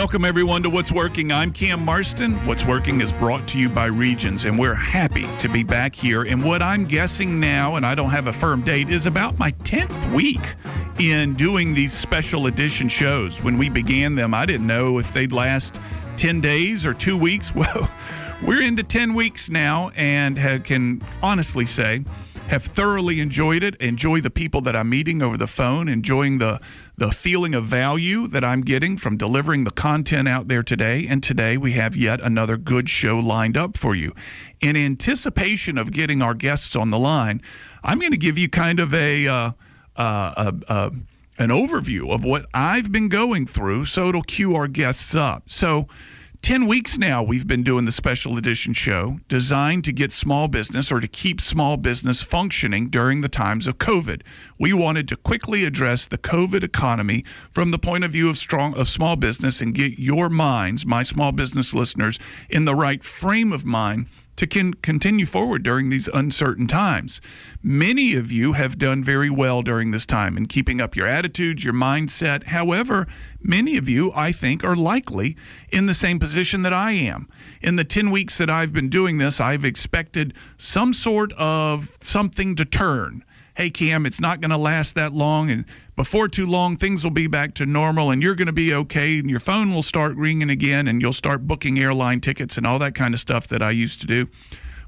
Welcome, everyone, to What's Working. I'm Cam Marston. What's Working is brought to you by Regions, and we're happy to be back here. And what I'm guessing now, and I don't have a firm date, is about my 10th week in doing these special edition shows. When we began them, I didn't know if they'd last 10 days or 2 weeks. Well, we're into 10 weeks now and can honestly say have thoroughly enjoyed it, enjoy the people that I'm meeting over the phone, enjoying the feeling of value that I'm getting from delivering the content out there today. And today we have yet another good show lined up for you. In anticipation of getting our guests on the line, I'm going to give you kind of an overview of what I've been going through so it'll cue our guests up. So 10 weeks now we've been doing the special edition show designed to get small business or to keep small business functioning during the times of COVID. We wanted to quickly address the COVID economy from the point of view of small business and get your minds, my small business listeners, in the right frame of mind to continue forward during these uncertain times. Many of you have done very well during this time in keeping up your attitudes, your mindset. However, many of you, I think, are likely in the same position that I am. In the 10 weeks that I've been doing this, I've expected some sort of something to turn. Hey, Cam, it's not going to last that long, and before too long, things will be back to normal, and you're going to be okay, and your phone will start ringing again, and you'll start booking airline tickets and all that kind of stuff that I used to do.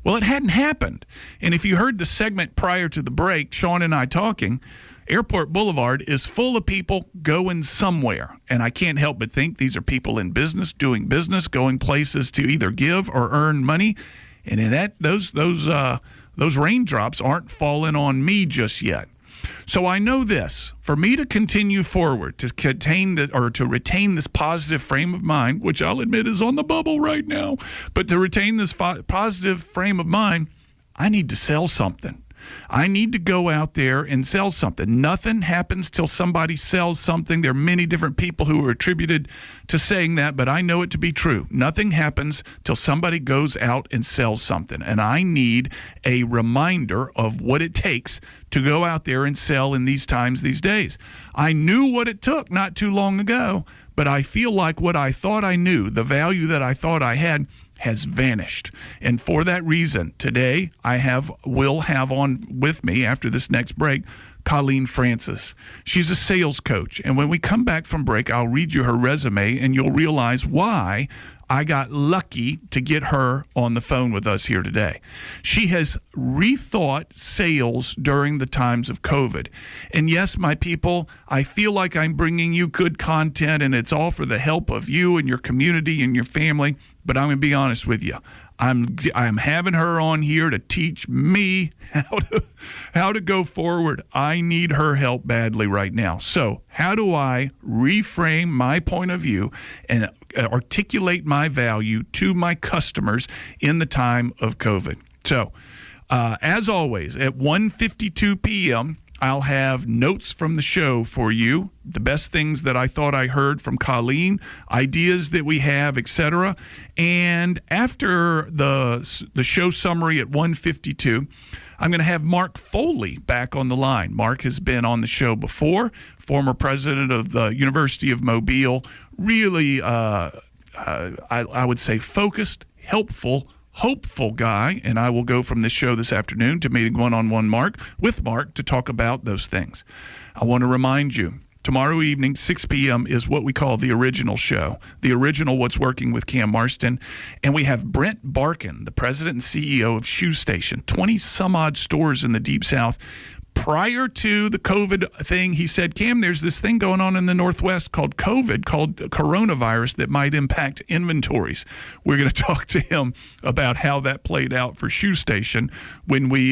Well, it hadn't happened. And if you heard the segment prior to the break, Sean and I talking, Airport Boulevard is full of people going somewhere. And I can't help but think these are people in business, doing business, going places to either give or earn money. And in that, those raindrops aren't falling on me just yet. So I know this: for me to continue forward, to retain this positive frame of mind, which I'll admit is on the bubble right now, but to retain this positive frame of mind, I need to sell something. I need to go out there and sell something. Nothing happens till somebody sells something. There are many different people who are attributed to saying that, but I know it to be true. Nothing happens till somebody goes out and sells something. And I need a reminder of what it takes to go out there and sell in these times, these days. I knew what it took not too long ago, but I feel like what I thought I knew, the value that I thought I had, has vanished. And for that reason, today will have on with me after this next break, Colleen Francis. She's a sales coach. And when we come back from break, I'll read you her resume and you'll realize why I got lucky to get her on the phone with us here today. She has rethought sales during the times of COVID. And yes, my people, I feel like I'm bringing you good content and it's all for the help of you and your community and your family. But I'm going to be honest with you. I'm having her on here to teach me how to go forward. I need her help badly right now. So how do I reframe my point of view and articulate my value to my customers in the time of COVID? So as always, at 1:52 p.m., I'll have notes from the show for you, the best things that I thought I heard from Colleen, ideas that we have, etc. And after the show summary at 1:52, I'm going to have Mark Foley back on the line. Mark has been on the show before, former president of the University of Mobile, really, I would say, focused, helpful, hopeful guy, and I will go from this show this afternoon to meeting one-on-one with Mark to talk about those things. I want to remind you, tomorrow evening, 6 p.m. is what we call the original show, the original What's Working with Cam Marston, and we have Brent Barkin, the president and CEO of Shoe Station, 20-some-odd stores in the Deep South. Prior to the COVID thing, he said, Cam, there's this thing going on in the Northwest called COVID, called coronavirus, that might impact inventories. We're going to talk to him about how that played out for Shoe Station when we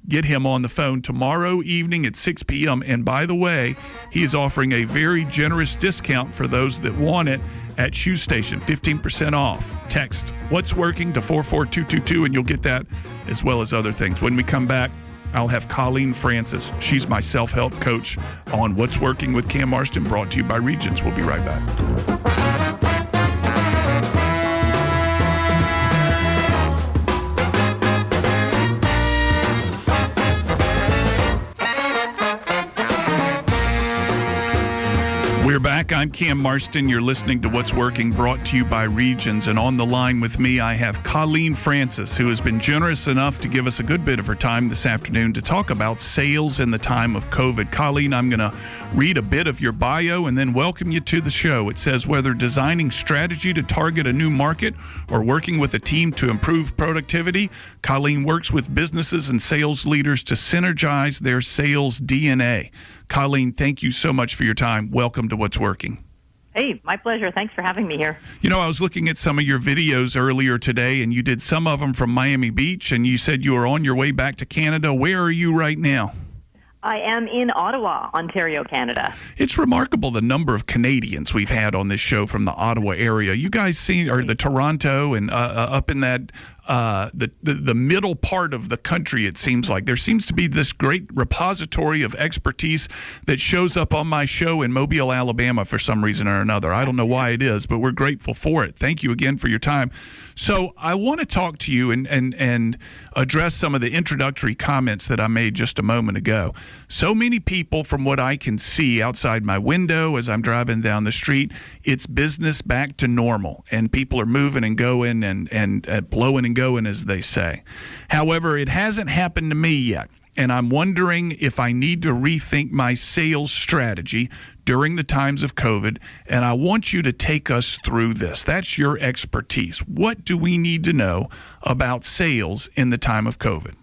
get him on the phone tomorrow evening at 6 p.m. And by the way, he is offering a very generous discount for those that want it at Shoe Station, 15% off. Text What's Working to 44222 and you'll get that as well as other things. When we come back, I'll have Colleen Francis. She's my self-help coach on What's Working with Cam Marston, brought to you by Regions. We'll be right back. We're back. I'm Cam Marston. You're listening to What's Working, brought to you by Regions. And on the line with me, I have Colleen Francis, who has been generous enough to give us a good bit of her time this afternoon to talk about sales in the time of COVID. Colleen, I'm going to read a bit of your bio and then welcome you to the show. It says, whether designing strategy to target a new market or working with a team to improve productivity, Colleen works with businesses and sales leaders to synergize their sales DNA. Colleen, thank you so much for your time. Welcome to What's Working. Hey, my pleasure. Thanks for having me here. You know, I was looking at some of your videos earlier today, and you did some of them from Miami Beach, and you said you were on your way back to Canada. Where are you right now? I am in Ottawa, Ontario, Canada. It's remarkable the number of Canadians we've had on this show from the Ottawa area. You guys see, or the Toronto and up in that the middle part of the country, it seems like. There seems to be this great repository of expertise that shows up on my show in Mobile, Alabama for some reason or another. I don't know why it is, but we're grateful for it. Thank you again for your time. So I want to talk to you and address some of the introductory comments that I made just a moment ago. So many people, from what I can see outside my window as I'm driving down the street, it's business back to normal, and people are moving and going and blowing and going, as they say. However, it hasn't happened to me yet, and I'm wondering if I need to rethink my sales strategy during the times of COVID, and I want you to take us through this. That's your expertise. What do we need to know about sales in the time of COVID?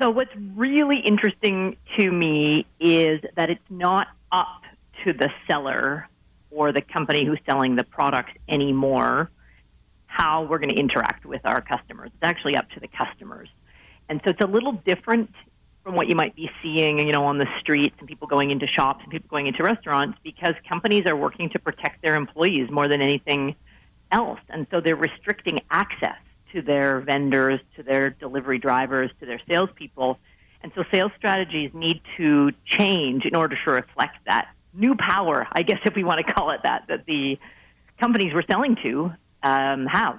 So what's really interesting to me is that it's not up to the seller or the company who's selling the product anymore how we're going to interact with our customers. It's actually up to the customers. And so it's a little different from what you might be seeing, you know, on the streets and people going into shops and people going into restaurants, because companies are working to protect their employees more than anything else. And so they're restricting access to their vendors, to their delivery drivers, to their salespeople. And so sales strategies need to change in order to reflect that new power, I guess if we want to call it that the companies we're selling to have.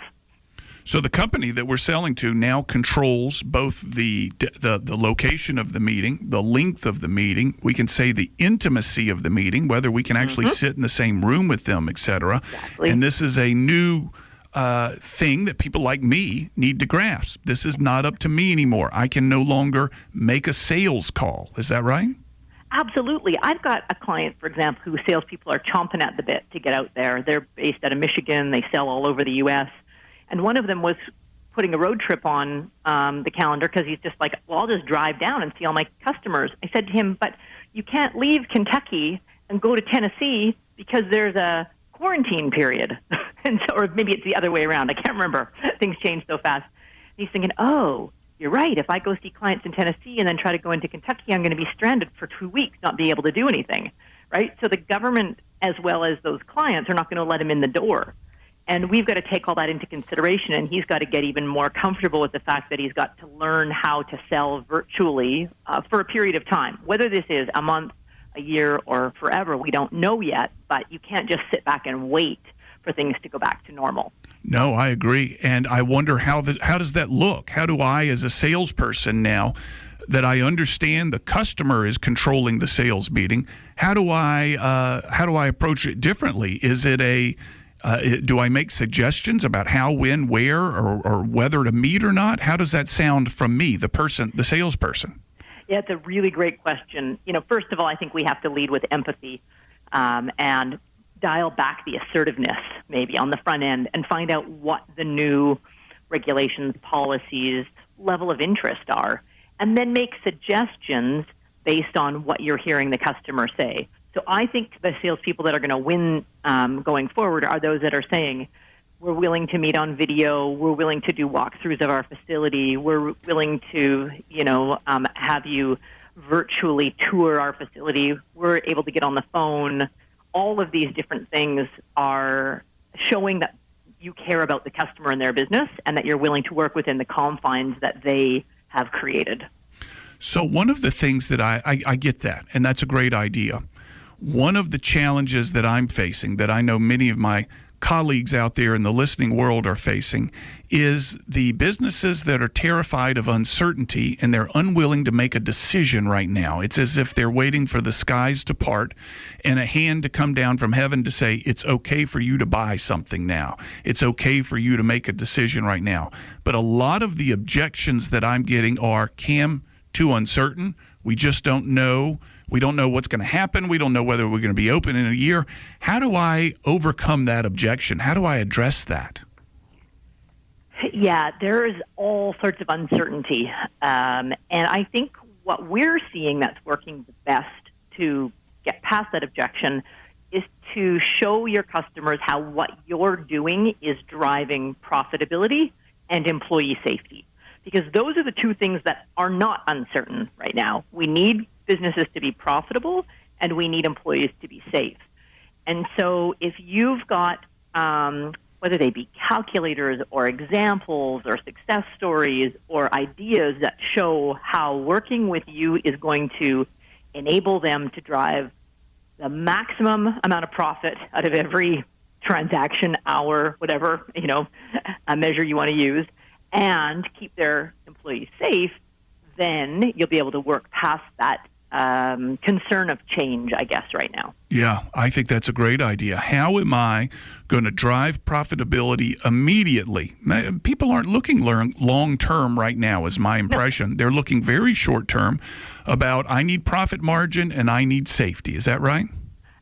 So the company that we're selling to now controls both the location of the meeting, the length of the meeting, we can say the intimacy of the meeting, whether we can actually sit in the same room with them, etc. Exactly. And this is a new thing that people like me need to grasp. This is not up to me anymore. I can no longer make a sales call. Is that right? Absolutely. I've got a client, for example, whose salespeople are chomping at the bit to get out there. They're based out of Michigan. They sell all over the U.S. And one of them was putting a road trip on the calendar because he's just like, well, I'll just drive down and see all my customers. I said to him, but you can't leave Kentucky and go to Tennessee because there's a quarantine period. And so, or maybe it's the other way around. I can't remember. Things change so fast. And he's thinking, oh, you're right. If I go see clients in Tennessee and then try to go into Kentucky, I'm going to be stranded for 2 weeks, not be able to do anything, right? So the government, as well as those clients, are not going to let him in the door. And we've got to take all that into consideration, and he's got to get even more comfortable with the fact that he's got to learn how to sell virtually for a period of time. Whether this is a month, a year, or forever, we don't know yet, but you can't just sit back and wait for things to go back to normal. No, I agree. And I wonder how does that look? How do I, as a salesperson now, that I understand the customer is controlling the sales meeting, how do I approach it differently? Is it do I make suggestions about how, when, where, or whether to meet or not? How does that sound from me, the salesperson? Yeah, it's a really great question. You know, first of all, I think we have to lead with empathy and dial back the assertiveness maybe on the front end and find out what the new regulations, policies, level of interest are, and then make suggestions based on what you're hearing the customer say. So I think the salespeople that are going to win going forward are those that are saying, we're willing to meet on video, we're willing to do walkthroughs of our facility, we're willing to, have you virtually tour our facility, we're able to get on the phone. All of these different things are showing that you care about the customer and their business and that you're willing to work within the confines that they have created. So one of the things that I get that, and that's a great idea. One of the challenges that I'm facing, that I know many of my colleagues out there in the listening world are facing is the businesses that are terrified of uncertainty and they're unwilling to make a decision right now. It's as if they're waiting for the skies to part and a hand to come down from heaven to say, it's okay for you to buy something now. It's okay for you to make a decision right now. But a lot of the objections that I'm getting are, Cam, too uncertain. We just don't know. We don't know what's going to happen. We don't know whether we're going to be open in a year. How do I overcome that objection? How do I address that? Yeah, there is all sorts of uncertainty. And I think what we're seeing that's working the best to get past that objection is to show your customers how what you're doing is driving profitability and employee safety. Because those are the two things that are not uncertain right now. We need businesses to be profitable, and we need employees to be safe. And so if you've got, whether they be calculators or examples or success stories or ideas that show how working with you is going to enable them to drive the maximum amount of profit out of every transaction, hour, whatever, a measure you want to use, and keep their employees safe, then you'll be able to work past that concern of change, I guess, right now. Yeah, I think that's a great idea. How am I going to drive profitability immediately? People aren't looking long-term right now, is my impression. No. They're looking very short-term about, I need profit margin and I need safety. Is that right?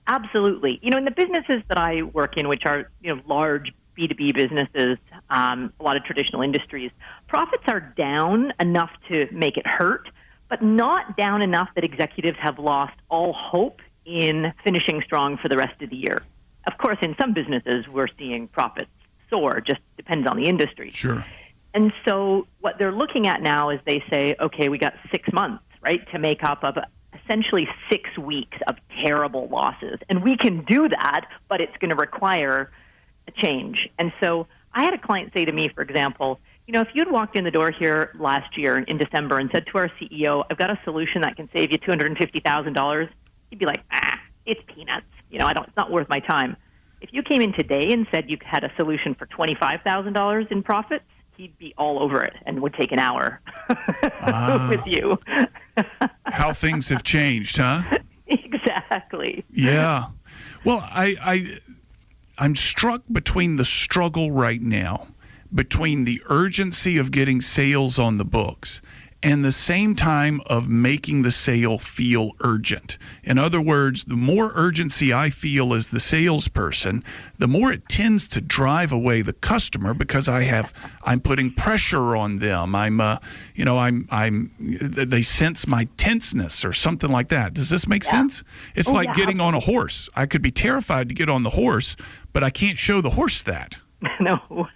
Absolutely. In the businesses that I work in, which are large B2B businesses, a lot of traditional industries, profits are down enough to make it hurt, but not down enough that executives have lost all hope in finishing strong for the rest of the year. Of course, in some businesses, we're seeing profits soar, just depends on the industry. Sure. And so what they're looking at now is they say, okay, we got 6 months, right, to make up of essentially 6 weeks of terrible losses. And we can do that, but it's going to require a change. And so I had a client say to me, for example, if you'd walked in the door here last year in December and said to our CEO, I've got a solution that can save you $250,000, he'd be like, it's peanuts. It's not worth my time. If you came in today and said you had a solution for $25,000 in profits, he'd be all over it and would take an hour with you. How things have changed, huh? Exactly. Yeah. Well, I'm struck between the struggle right now, between the urgency of getting sales on the books and the same time of making the sale feel urgent. In other words, the more urgency I feel as the salesperson, the more it tends to drive away the customer because I'm putting pressure on them. They sense my tenseness or something like that. Does this make sense? It's like getting on a horse. I could be terrified to get on the horse, but I can't show the horse that. No.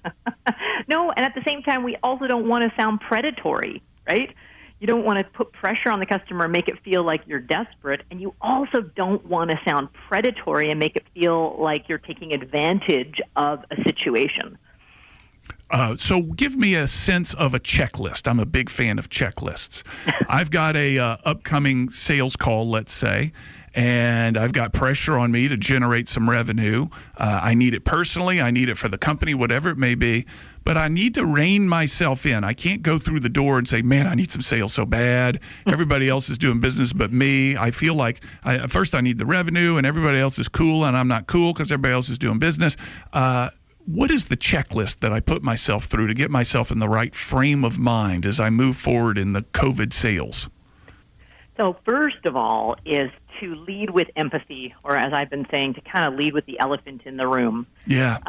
No, and at the same time, we also don't want to sound predatory, right? You don't want to put pressure on the customer and make it feel like you're desperate, and you also don't want to sound predatory and make it feel like you're taking advantage of a situation. So give me a sense of a checklist. I'm a big fan of checklists. I've got a upcoming sales call, let's say, and I've got pressure on me to generate some revenue. I need it personally. I need it for the company, whatever it may be. But I need to rein myself in. I can't go through the door and say, man, I need some sales so bad. Everybody else is doing business but me. I feel like, first I need the revenue, and everybody else is cool, and I'm not cool because everybody else is doing business. What is the checklist that I put myself through to get myself in the right frame of mind as I move forward in the COVID sales? So first of all is to lead with empathy, or as I've been saying, to kind of lead with the elephant in the room. Yeah.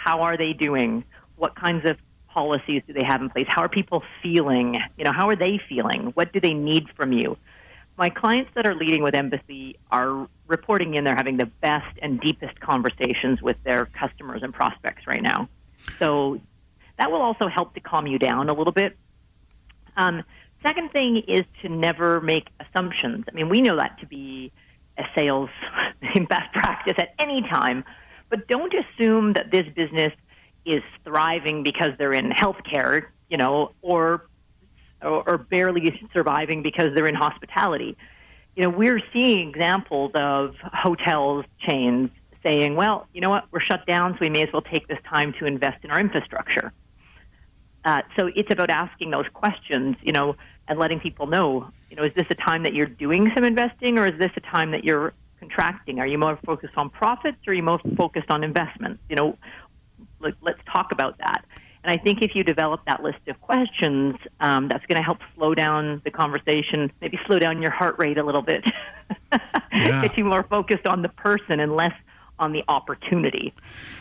How are they doing? What kinds of policies do they have in place? How are people feeling? How are they feeling? What do they need from you? My clients that are leading with empathy are reporting in they're having the best and deepest conversations with their customers and prospects right now. So that will also help to calm you down a little bit. Second thing is to never make assumptions. I mean, we know that to be a sales best practice at any time, but don't assume that this business is thriving because they're in healthcare, or barely surviving because they're in hospitality. We're seeing examples of hotels chains saying, well, you know what, we're shut down, so we may as well take this time to invest in our infrastructure. So it's about asking those questions, and letting people know, is this a time that you're doing some investing, or is this a time that you're contracting? Are you more focused on profits, or are you more focused on investments? Let's talk about that. And I think if you develop that list of questions, that's going to help slow down the conversation, maybe slow down your heart rate a little bit, get you more focused on the person and less on the opportunity.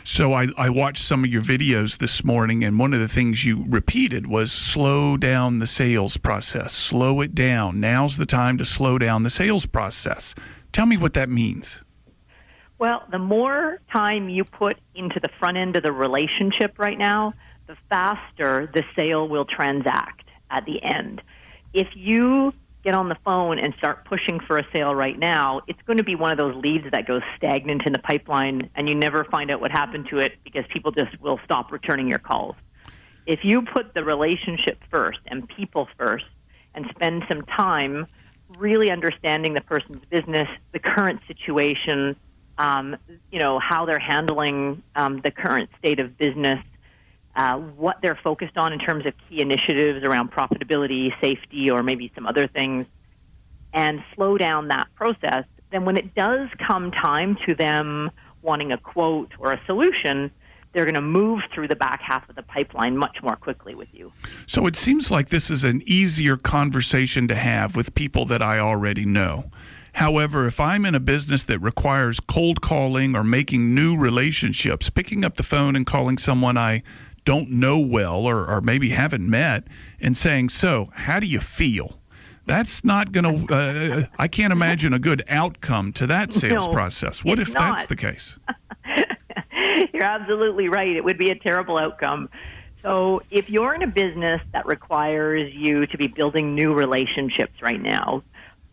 So I watched some of your videos this morning, and one of the things you repeated was slow down the sales process. Slow it down. Now's the time to slow down the sales process. Tell me what that means. Well, the more time you put into the front end of the relationship right now, the faster the sale will transact at the end. If you get on the phone and start pushing for a sale right now, it's going to be one of those leads that goes stagnant in the pipeline, and you never find out what happened to it because people just will stop returning your calls. If you put the relationship first and people first and spend some time really understanding the person's business, the current situation, how they're handling the current state of business, what they're focused on in terms of key initiatives around profitability, safety, or maybe some other things, and slow down that process, then when it does come time to them wanting a quote or a solution, they're going to move through the back half of the pipeline much more quickly with you. So it seems like this is an easier conversation to have with people that I already know. However, if I'm in a business that requires cold calling or making new relationships, picking up the phone and calling someone I don't know well or maybe haven't met and saying, so how do you feel? That's not going to, I can't imagine a good outcome to that sales process. What if that's the case? You're absolutely right. It would be a terrible outcome. So if you're in a business that requires you to be building new relationships right now,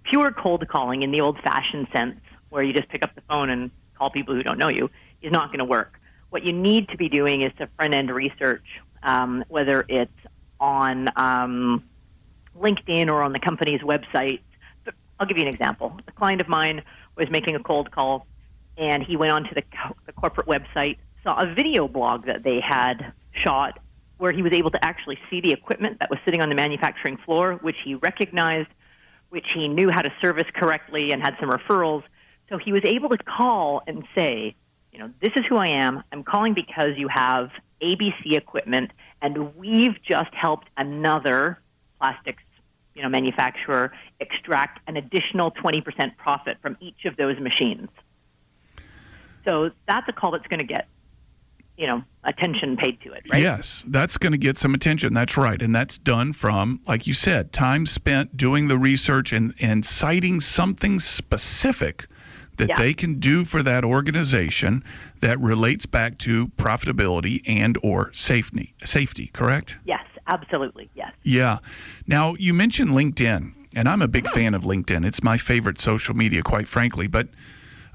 pure cold calling in the old-fashioned sense, where you just pick up the phone and call people who don't know you, is not going to work. What you need to be doing is to front-end research, whether it's on LinkedIn or on the company's website. But I'll give you an example. A client of mine was making a cold call, and he went onto the corporate website, saw a video blog that they had shot where he was able to actually see the equipment that was sitting on the manufacturing floor, which he recognized, which he knew how to service correctly and had some referrals. So he was able to call and say, this is who I am. I'm calling because you have ABC equipment, and we've just helped another plastics manufacturer extract an additional 20% profit from each of those machines. So that's a call that's going to get attention paid to it, right? Yes, that's going to get some attention. That's right. And that's done from, like you said, time spent doing the research and citing something specific that they can do for that organization that relates back to profitability and or safety, correct? Yes, absolutely, yes. Yeah. Now, you mentioned LinkedIn, and I'm a big fan of LinkedIn. It's my favorite social media, quite frankly. But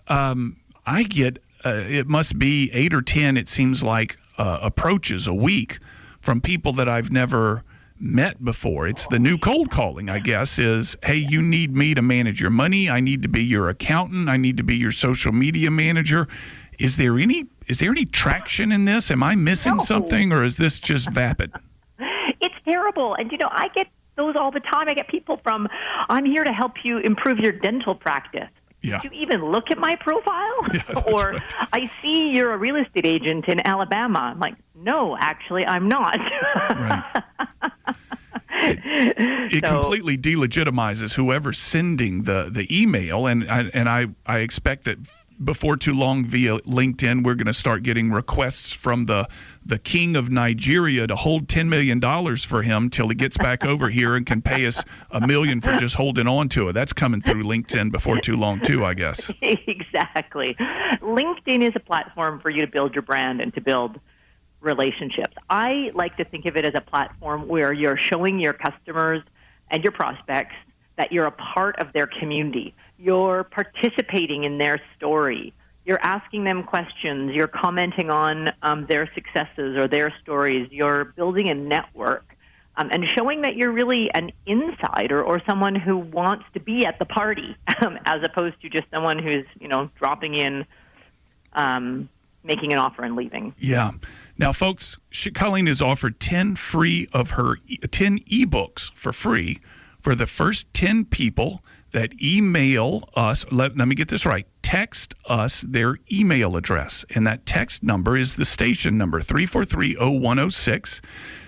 I get, it must be 8 or 10, it seems like, approaches a week from people that I've never met before. It's the new cold calling, I guess, is, hey, you need me to manage your money. I need to be your accountant. I need to be your social media manager. Is there any traction in this? Am I missing something, or is this just vapid? It's terrible. And, I get those all the time. I get people from, I'm here to help you improve your dental practice. Yeah. Did you even look at my profile? Yeah, or right. I see you're a real estate agent in Alabama. I'm like, no, actually, I'm not. Right. It completely delegitimizes whoever's sending the email, and I expect that before too long via LinkedIn we're going to start getting requests from the king of Nigeria to hold $10 million for him till he gets back over here and can pay us $1 million for just holding on to it. That's coming through LinkedIn before too long too, I guess. Exactly. LinkedIn is a platform for you to build your brand and to build relationships. I like to think of it as a platform where you're showing your customers and your prospects that you're a part of their community. You're participating in their story. You're asking them questions. You're commenting on their successes or their stories. You're building a network and showing that you're really an insider or someone who wants to be at the party as opposed to just someone who's, dropping in making an offer and leaving. Yeah. Now, folks, Colleen has offered 10 ebooks for free for the first 10 people that email us. Let me get this right. Text us their email address, and that text number is the station number, 343-0106.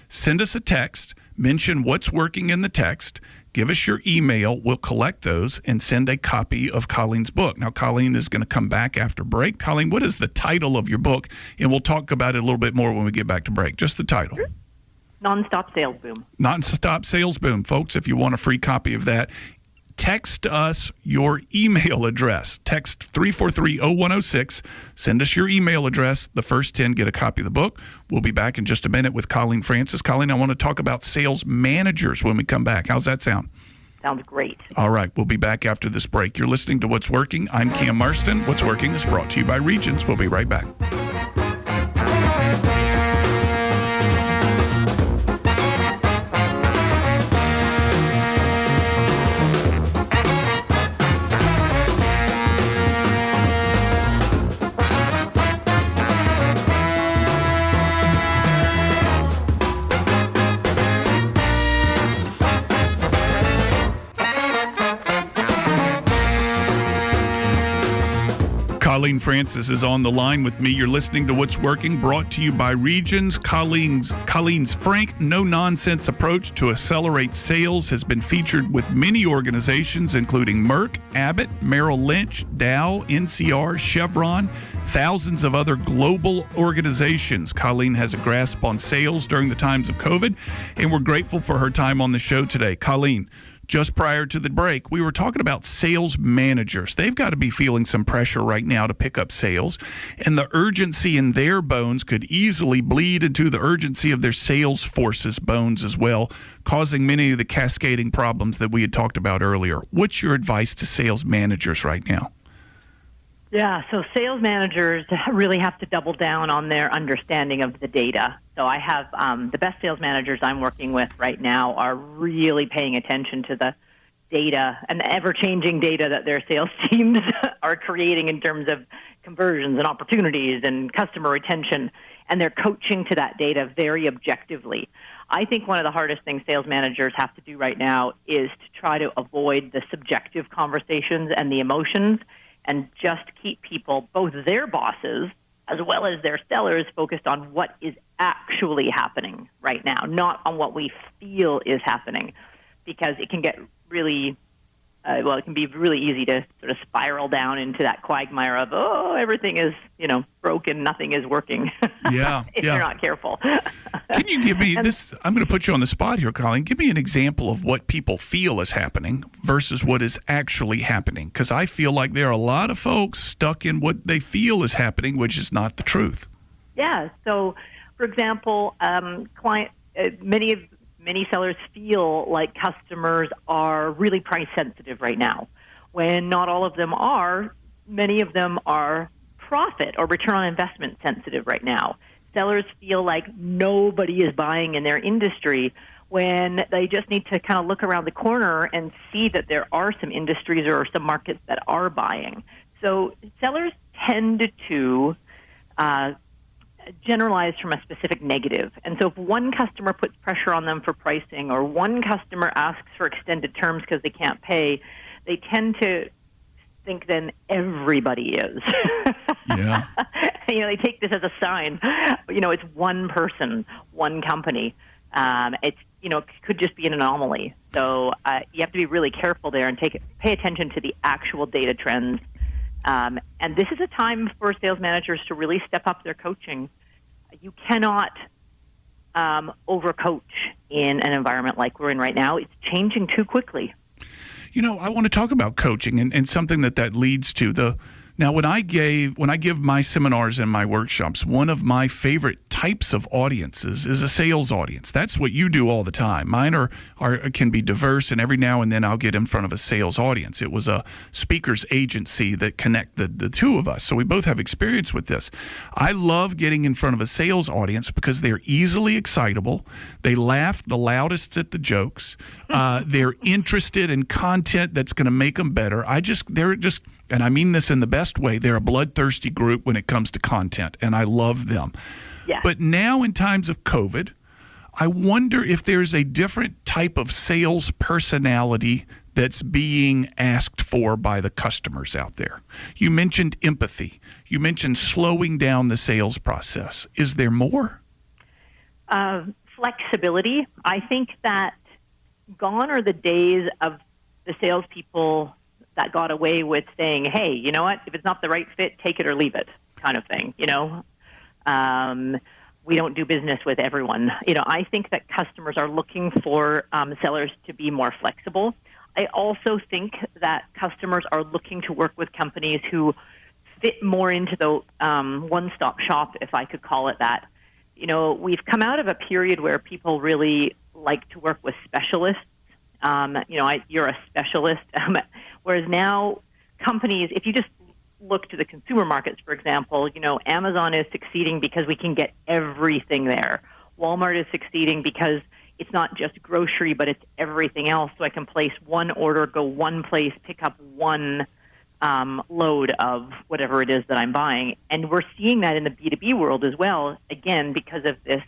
Send us a text, mention what's working in the text, give us your email. We'll collect those and send a copy of Colleen's book. Now, Colleen is going to come back after break. Colleen, what is the title of your book? And we'll talk about it a little bit more when we get back to break. Just the title. Nonstop Sales Boom. Nonstop Sales Boom. Folks, if you want a free copy of that, text us your email address. Text 343-0106. Send us your email address. The first 10 get a copy of the book. We'll be back in just a minute with Colleen Francis. Colleen, I want to talk about sales managers when we come back. How's that sound? Sounds great. All right. We'll be back after this break. You're listening to What's Working. I'm Cam Marston. What's Working is brought to you by Regions. We'll be right back. Colleen Francis is on the line with me. You're listening to What's Working, brought to you by Regions. Colleen's frank, no-nonsense approach to accelerate sales has been featured with many organizations, including Merck, Abbott, Merrill Lynch, Dow, NCR, Chevron, thousands of other global organizations. Colleen has a grasp on sales during the times of COVID, and we're grateful for her time on the show today. Colleen, just prior to the break, we were talking about sales managers. They've got to be feeling some pressure right now to pick up sales, and the urgency in their bones could easily bleed into the urgency of their sales force's bones as well, causing many of the cascading problems that we had talked about earlier. What's your advice to sales managers right now? Yeah, so sales managers really have to double down on their understanding of the data. So I have the best sales managers I'm working with right now are really paying attention to the data and the ever-changing data that their sales teams are creating in terms of conversions and opportunities and customer retention, and they're coaching to that data very objectively. I think one of the hardest things sales managers have to do right now is to try to avoid the subjective conversations and the emotions, and just keep people, both their bosses as well as their sellers, focused on what is actually happening right now, not on what we feel is happening, because it can get really, it can be really easy to sort of spiral down into that quagmire of, everything is, broken, nothing is working. Yeah, if you're not careful. Can you give me this? I'm going to put you on the spot here, Colleen. Give me an example of what people feel is happening versus what is actually happening, because I feel like there are a lot of folks stuck in what they feel is happening, which is not the truth. Yeah. So, for example, many sellers feel like customers are really price sensitive right now, when not all of them are. Many of them are profit or return on investment sensitive right now. Sellers feel like nobody is buying in their industry, when they just need to kind of look around the corner and see that there are some industries or some markets that are buying. So sellers tend to generalize from a specific negative. And so if one customer puts pressure on them for pricing, or one customer asks for extended terms because they can't pay, they tend to think then everybody is. Yeah. They take this as a sign. It's one person, one company. It could just be an anomaly. So you have to be really careful there and pay attention to the actual data trends. And this is a time for sales managers to really step up their coaching. You cannot overcoach in an environment like we're in right now. It's changing too quickly. I want to talk about coaching and something that leads to Now, when I give my seminars and my workshops, one of my favorite types of audiences is a sales audience. That's what you do all the time. Mine can be diverse, and every now and then I'll get in front of a sales audience. It was a speakers agency that connected the two of us, so we both have experience with this. I love getting in front of a sales audience because they're easily excitable. They laugh the loudest at the jokes. They're interested in content that's going to make them better. and I mean this in the best way, they're a bloodthirsty group when it comes to content, and I love them. Yeah. But now in times of COVID, I wonder if there's a different type of sales personality that's being asked for by the customers out there. You mentioned empathy. You mentioned slowing down the sales process. Is there more? Flexibility. I think that gone are the days of the salespeople that got away with saying, hey, you know what, if it's not the right fit, take it or leave it kind of thing, we don't do business with everyone. I think that customers are looking for sellers to be more flexible. I also think that customers are looking to work with companies who fit more into the one-stop shop, if I could call it that. We've come out of a period where people really like to work with specialists. You're a specialist. Whereas now companies, if you just look to the consumer markets, for example, Amazon is succeeding because we can get everything there. Walmart is succeeding because it's not just grocery, but it's everything else. So I can place one order, go one place, pick up one load of whatever it is that I'm buying. And we're seeing that in the B2B world as well, again, because of this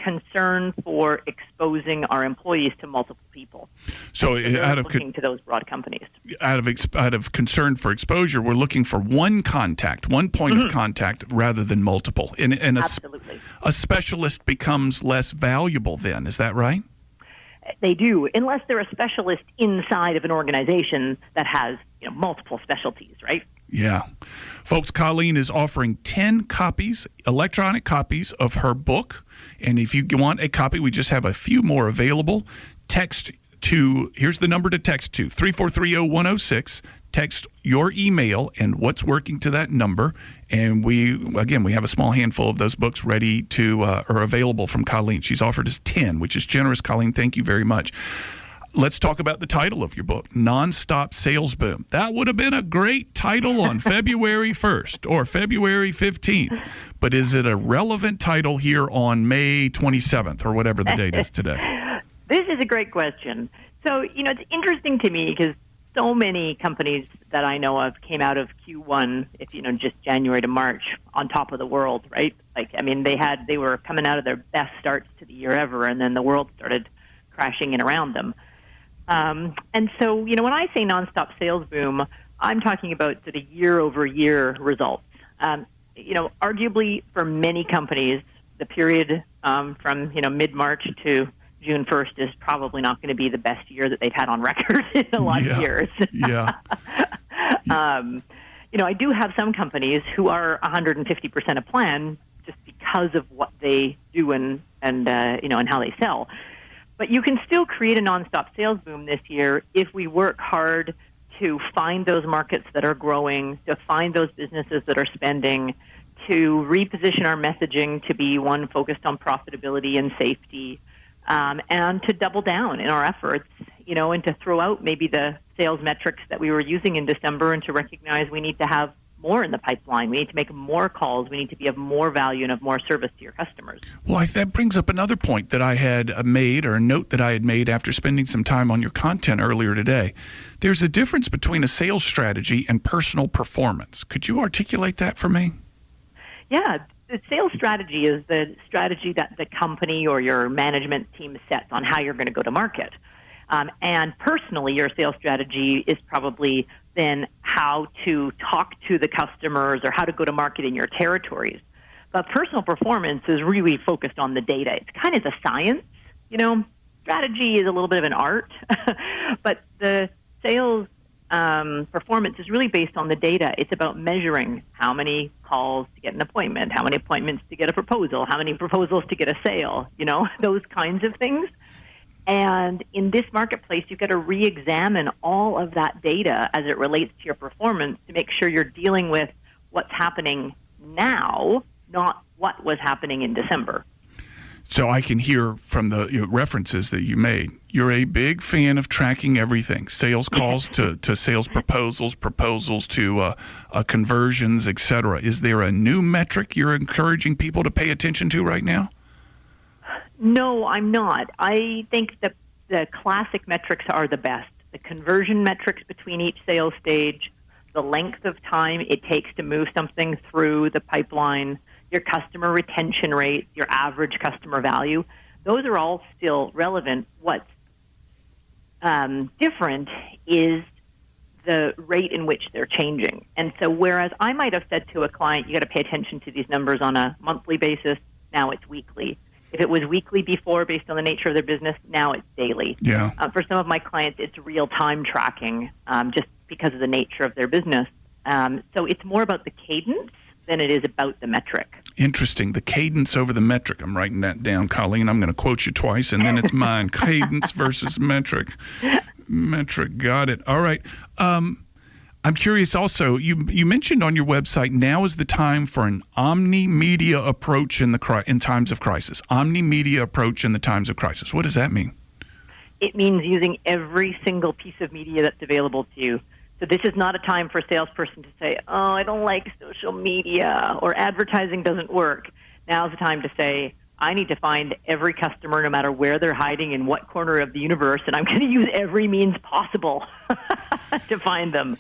concern for exposing our employees to multiple people. So out of looking to those broad companies. Out of concern for exposure, we're looking for one contact, one point of contact rather than multiple. And Absolutely. A specialist becomes less valuable then, is that right? They do, unless they're a specialist inside of an organization that has multiple specialties, right? Yeah. Folks, Colleen is offering 10 copies, electronic copies of her book. And if you want a copy, we just have a few more available. Text to, here's the number to text to, 3430106. Text your email and what's working to that number. And we have a small handful of those books ready to, or available from Colleen. She's offered us 10, which is generous. Colleen, thank you very much. Let's talk about the title of your book, Nonstop Sales Boom. That would have been a great title on February 1st or February 15th. But is it a relevant title here on May 27th or whatever the date is today? This is a great question. So, it's interesting to me because so many companies that I know of came out of Q1, just January to March, on top of the world, right? They were coming out of their best starts to the year ever, and then the world started crashing in around them. And so, when I say nonstop sales boom, I'm talking about sort of year-over-year results. Arguably for many companies, the period from, mid-March to June 1st is probably not going to be the best year that they've had on record in a lot of years. Yeah. I do have some companies who are 150% a plan just because of what they do and how they sell. But you can still create a nonstop sales boom this year if we work hard to find those markets that are growing, to find those businesses that are spending, to reposition our messaging to be one focused on profitability and safety, and to double down in our efforts, and to throw out maybe the sales metrics that we were using in December and to recognize we need to have more in the pipeline. We need to make more calls. We need to be of more value and of more service to your customers. Well, that brings up another point that I had made, or a note that I had made after spending some time on your content earlier today. There's a difference between a sales strategy and personal performance. Could you articulate that for me? Yeah. The sales strategy is the strategy that the company or your management team sets on how you're going to go to market. And personally, your sales strategy is probably then how to talk to the customers or how to go to market in your territories. But personal performance is really focused on the data. It's kind of the science. Strategy is a little bit of an art, but the sales performance is really based on the data. It's about measuring how many calls to get an appointment, how many appointments to get a proposal, how many proposals to get a sale, those kinds of things. And in this marketplace, you've got to re-examine all of that data as it relates to your performance to make sure you're dealing with what's happening now, not what was happening in December. So I can hear from the references that you made, you're a big fan of tracking everything, sales calls to sales proposals to conversions, et cetera. Is there a new metric you're encouraging people to pay attention to right now? No, I'm not. I think that the classic metrics are the best. The conversion metrics between each sales stage, the length of time it takes to move something through the pipeline, your customer retention rates, your average customer value, those are all still relevant. What's different is the rate in which they're changing. And so whereas I might have said to a client, you got to pay attention to these numbers on a monthly basis, now it's weekly. If it was weekly before, based on the nature of their business, now it's daily. Yeah. For some of my clients, it's real-time tracking, just because of the nature of their business. So it's more about the cadence than it is about the metric. Interesting. The cadence over the metric. I'm writing that down, Colleen. I'm going to quote you twice, and then it's mine. Cadence versus metric. Metric. Got it. All right. I'm curious also, you mentioned on your website, now is the time for an omni-media approach in times of crisis. Omni-media approach in the times of crisis. What does that mean? It means using every single piece of media that's available to you. So this is not a time for a salesperson to say, oh, I don't like social media or advertising doesn't work. Now's the time to say, I need to find every customer no matter where they're hiding in what corner of the universe, and I'm going to use every means possible to find them.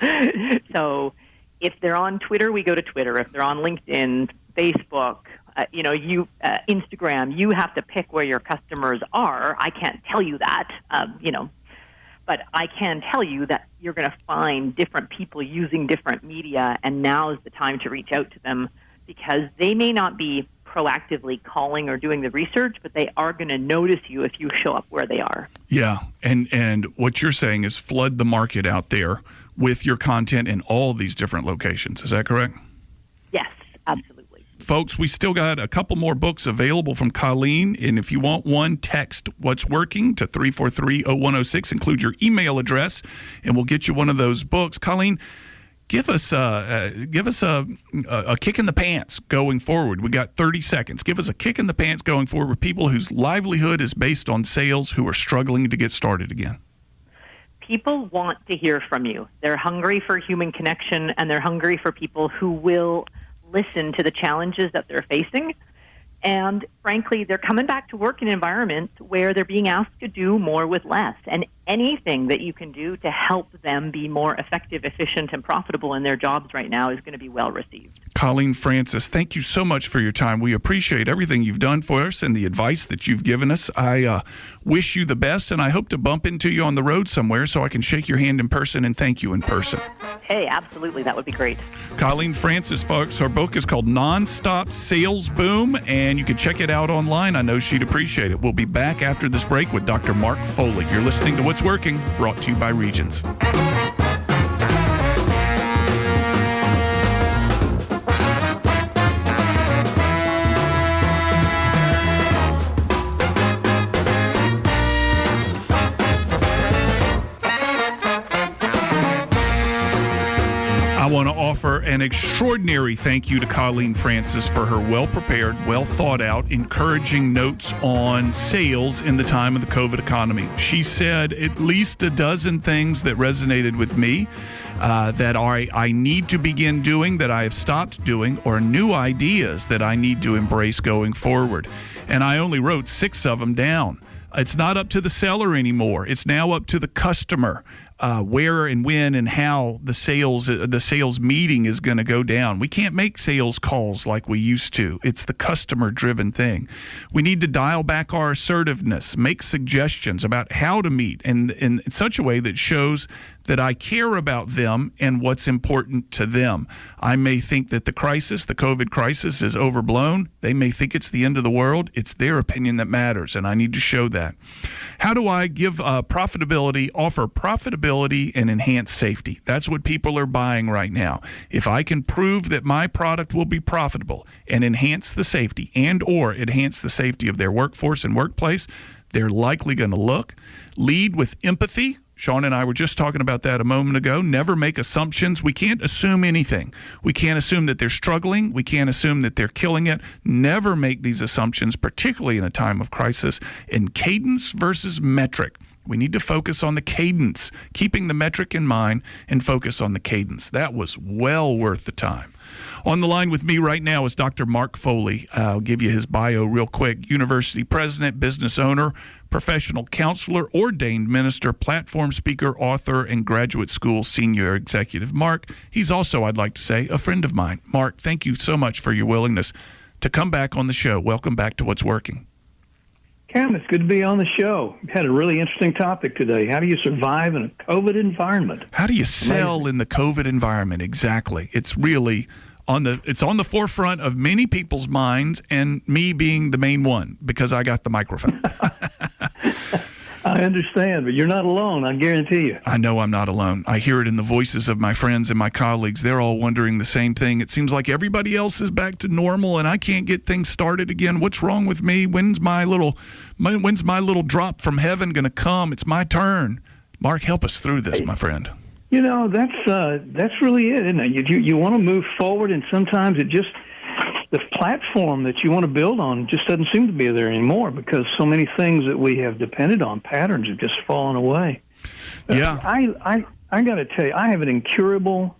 So if they're on Twitter, we go to Twitter. If they're on LinkedIn, Facebook, Instagram, you have to pick where your customers are. I can't tell you that, but I can tell you that you're going to find different people using different media, and now is the time to reach out to them because they may not be proactively calling or doing the research, but they are going to notice you if you show up where they are. Yeah, and what you're saying is flood the market out there with your content in all these different locations. Is that correct? Yes, absolutely. Folks, we still got a couple more books available from Colleen, and if you want one, text What's Working to 343-0106. Include your email address, and we'll get you one of those books. Colleen, give us a kick in the pants going forward. We got 30 seconds. Give us a kick in the pants going forward with people whose livelihood is based on sales who are struggling to get started again. People want to hear from you. They're hungry for human connection, and they're hungry for people who will listen to the challenges that they're facing. And frankly, they're coming back to work in environments where they're being asked to do more with less. And anything that you can do to help them be more effective, efficient, and profitable in their jobs right now is going to be well received. Colleen Francis, thank you so much for your time. We appreciate everything you've done for us and the advice that you've given us. I wish you the best, and I hope to bump into you on the road somewhere so I can shake your hand in person and thank you in person. Hey, absolutely. That would be great. Colleen Francis, folks, her book is called Nonstop Sales Boom, and you can check it out online. I know she'd appreciate it. We'll be back after this break with Dr. Mark Foley. You're listening to What's Working, brought to you by Regions. I want to offer an extraordinary thank you to Colleen Francis for her well-prepared, well-thought-out, encouraging notes on sales in the time of the COVID economy. She said at least a dozen things that resonated with me that I need to begin doing that I have stopped doing, or new ideas that I need to embrace going forward. And I only wrote 6 of them down. It's not up to the seller anymore. It's now up to the customer. Where and when and how the sales meeting is going to go down. We can't make sales calls like we used to. It's the customer-driven thing. We need to dial back our assertiveness, make suggestions about how to meet in such a way that shows that I care about them and what's important to them. I may think that the COVID crisis is overblown. They may think it's the end of the world. It's their opinion that matters, and I need to show that. How do I offer profitability and enhance safety? That's what people are buying right now. If I can prove that my product will be profitable and enhance the safety or enhance the safety of their workforce and workplace, they're likely going to lead with empathy. Sean and I were just talking about that a moment ago. Never make assumptions. We can't assume anything. We can't assume that they're struggling. We can't assume that they're killing it. Never make these assumptions, particularly in a time of crisis. And cadence versus metric. We need to focus on the cadence, keeping the metric in mind and focus on the cadence. That was well worth the time. On the line with me right now is Dr. Mark Foley. I'll give you his bio real quick. University president, business owner, professional counselor, ordained minister, platform speaker, author, and graduate school senior executive. Mark, he's also, I'd like to say, a friend of mine. Mark, thank you so much for your willingness to come back on the show. Welcome back to What's Working. Cam, it's good to be on the show. You had a really interesting topic today. How do you survive in a COVID environment? How do you sell in the COVID environment? Exactly. It's really on the forefront of many people's minds, and me being the main one because I got the microphone. I understand, but you're not alone, I guarantee you. I know I'm not alone. I hear it in the voices of my friends and my colleagues. They're all wondering the same thing. It seems like everybody else is back to normal, and I can't get things started again. What's wrong with me? When's my little drop from heaven going to come? It's my turn. Mark, help us through this, my friend. You know, that's really it, isn't it? You want to move forward, and sometimes the platform that you want to build on just doesn't seem to be there anymore because so many things that we have depended on, patterns, have just fallen away. Yeah. I got to tell you, I have an incurable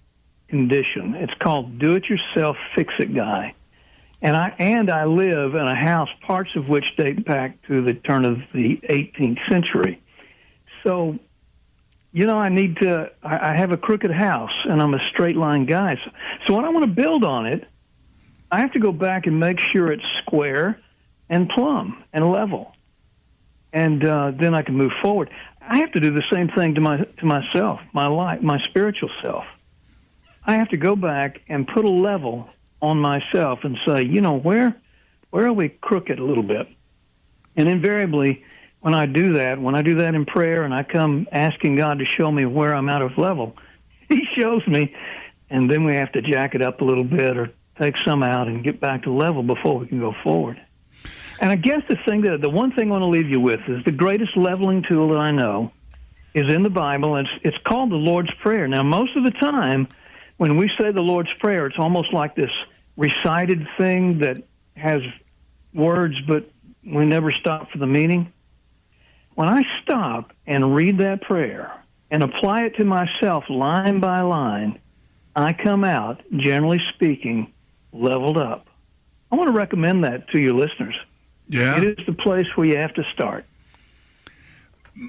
condition. It's called do-it-yourself, fix-it guy. And I live in a house, parts of which date back to the turn of the 18th century. So, you know, I have a crooked house, and I'm a straight-line guy. So when I want to build on it, I have to go back and make sure it's square and plumb and level. And then I can move forward. I have to do the same thing to myself, my life, my spiritual self. I have to go back and put a level on myself and say, you know, where are we crooked a little bit? And invariably, when I do that in prayer and I come asking God to show me where I'm out of level, He shows me, and then we have to jack it up a little bit or take some out and get back to level before we can go forward. And I guess the one thing I want to leave you with is the greatest leveling tool that I know is in the Bible. It's called the Lord's Prayer. Now, most of the time, when we say the Lord's Prayer, it's almost like this recited thing that has words, but we never stop for the meaning. When I stop and read that prayer and apply it to myself line by line, I come out, generally speaking, leveled up. I want to recommend that to your listeners. Yeah. It is the place where you have to start.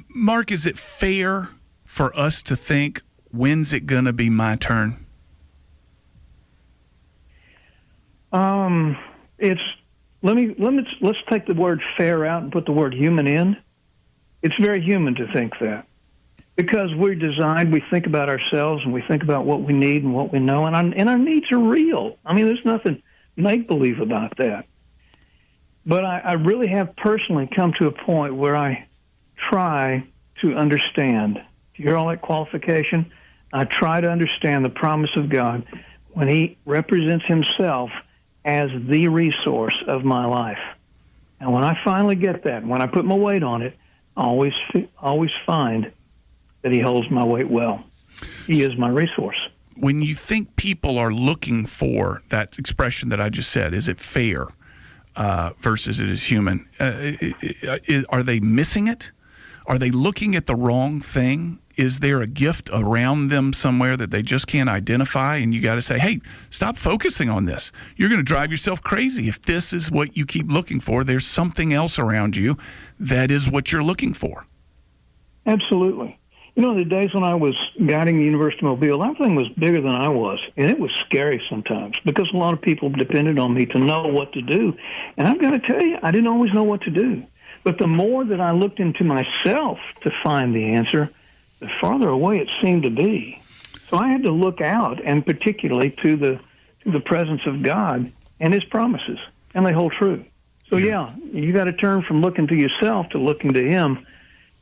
Mark, is it fair for us to think, when's it going to be my turn? Let's take the word fair out and put the word human in. It's very human to think that. Because we're designed, we think about ourselves and we think about what we need and what we know, and our needs are real. I mean, there's nothing make-believe about that. But I really have personally come to a point where I try to understand. Do you hear all that qualification? I try to understand the promise of God when He represents Himself as the resource of my life. And when I finally get that, when I put my weight on it, I always find that He holds my weight well. He is my resource. When you think people are looking for that expression that I just said, is it fair versus it is human, are they missing it? Are they looking at the wrong thing? Is there a gift around them somewhere that they just can't identify? And you got to say, hey, stop focusing on this. You're going to drive yourself crazy. If this is what you keep looking for, there's something else around you that is what you're looking for. Absolutely. You know, the days when I was guiding the University of Mobile, that thing was bigger than I was, and it was scary sometimes because a lot of people depended on me to know what to do. And I've got to tell you, I didn't always know what to do. But the more that I looked into myself to find the answer, the farther away it seemed to be. So I had to look out, and particularly to the presence of God and His promises, and they hold true. So yeah, you got to turn from looking to yourself to looking to Him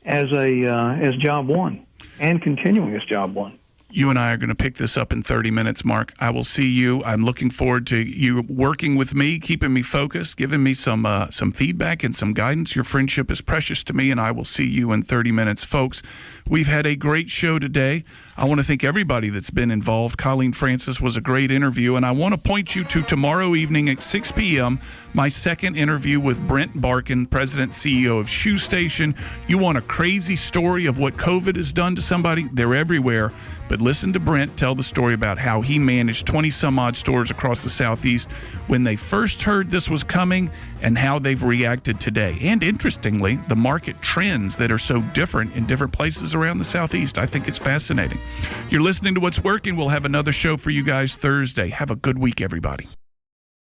as job one, and continuing as job one. You and I are going to pick this up in 30 minutes, Mark. I will see you. I'm looking forward to you working with me, keeping me focused, giving me some feedback and some guidance. Your friendship is precious to me, and I will see you in 30 minutes. Folks, we've had a great show today. I want to thank everybody that's been involved. Colleen Francis was a great interview, and I want to point you to tomorrow evening at 6 p.m., my second interview with Brent Barkin, President CEO of Shoe Station. You want a crazy story of what COVID has done to somebody? They're everywhere. But listen to Brent tell the story about how he managed 20-some-odd stores across the Southeast when they first heard this was coming and how they've reacted today. And interestingly, the market trends that are so different in different places around the Southeast. I think it's fascinating. You're listening to What's Working. We'll have another show for you guys Thursday. Have a good week, everybody.